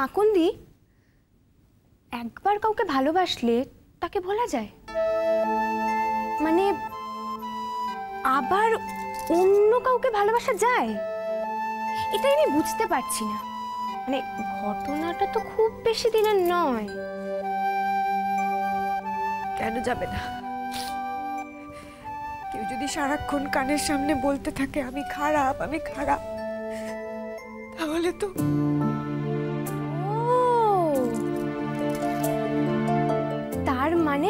কাকুন্দি, একবার কাউকে ভালোবাসলে তাকে ভোলা যায়, মানে আবার অন্য কাউকে ভালোবাসা যায়? এটাই আমি বুঝতে পারছি না। মানে ঘটনাটা তো খুব বেশি দিনের নয়। কেন যাবে না? কেউ যদি সারাক্ষণ কানের সামনে বলতে থাকে আমি খারাপ আমি খারাপ, তাহলে তো তার মানে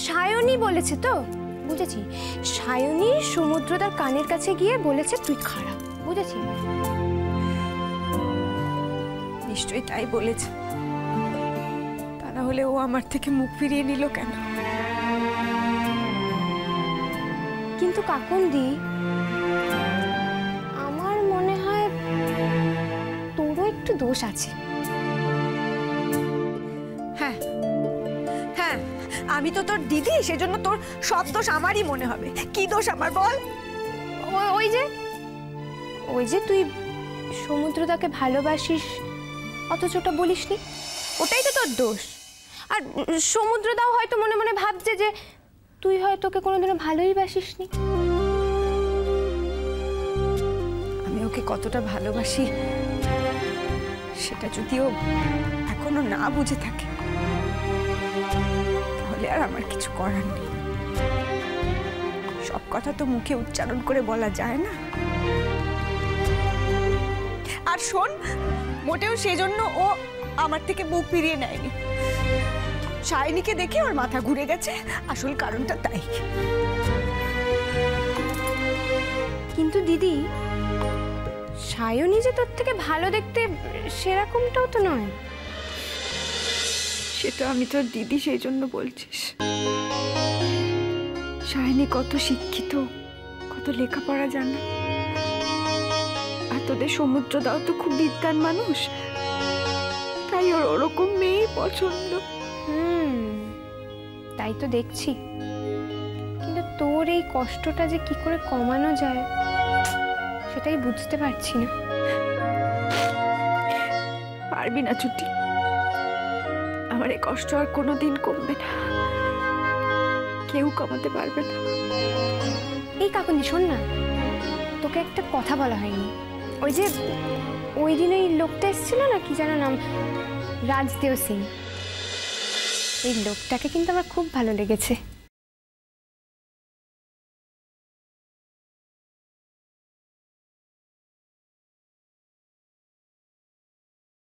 সায়নী বলেছে তো? বুঝেছি, সায়নী সমুদ্রদার কানের কাছে গিয়ে বলেছে তুই খারাপ। বুঝেছি, নিশ্চয়ই তাই বলেছে। তা না হলে ও আমার থেকে মুখ ফিরিয়ে নিল কেন? কিন্তু কাকুন্দি, আমার মনে হয় তোরও একটু দোষ আছে। হ্যাঁ হ্যাঁ, আমি তো তোর দিদি, সেজন্য তোর সব দোষ আমারই মনে হবে। কি দোষ আমার বল? ওই যে তুই সমুদ্রদাকে ভালোবাসিস অথচ ওটা বলিসনি, ওটাই তো তোর দোষ। আর সমুদ্রদাও হয়তো মনে মনে ভাবছে যে তুই হয়তো ওকে কোনোদিনও ভালোই বাসিসনি। আমি ওকে কতটা ভালোবাসি সেটা যদিও এখনো না বুঝে থাকে, তাহলে আর আমার কিছু করার নেই। সব কথা তো মুখে উচ্চারণ করে বলা যায় না। আর শোন, মোটেও সেজন্য ও আমার থেকে মুখ ফিরিয়ে নেয়নি। সায়নীকে দেখে ওর মাথা ঘুরে গেছে, আসল কারণটা তাই। কিন্তু দিদি, সায়নী যে তোর থেকে ভালো দেখতে সেরকমটাও তো নয়। সেটা আমি তোর দিদি, সেই জন্য বলছিস? সায়নী কত শিক্ষিত, কত লেখাপড়া জানে। আর তোদের সমুদ্রদাও তো খুব বিদ্বান মানুষ, তাই ওর ওরকম মেয়েই পছন্দ। তাই তো দেখছি। কিন্তু তোর এই কষ্টটা যে কি করে কমানো যায় সেটাই বুঝতে পারছি না। পারবি না ছুটি, আমার এই কষ্ট আর কোনোদিন কমবে না, কেউ কমাতে পারবে না। এই কাকুন্দি শোন না, তোকে একটা কথা বলা হয়নি। ওই যে ওই দিন ওই লোকটা এসেছিল না, কি যেন নাম, রাজদেও সিং, এই লোকটাকে কিন্তু আমার খুব ভালো লেগেছে।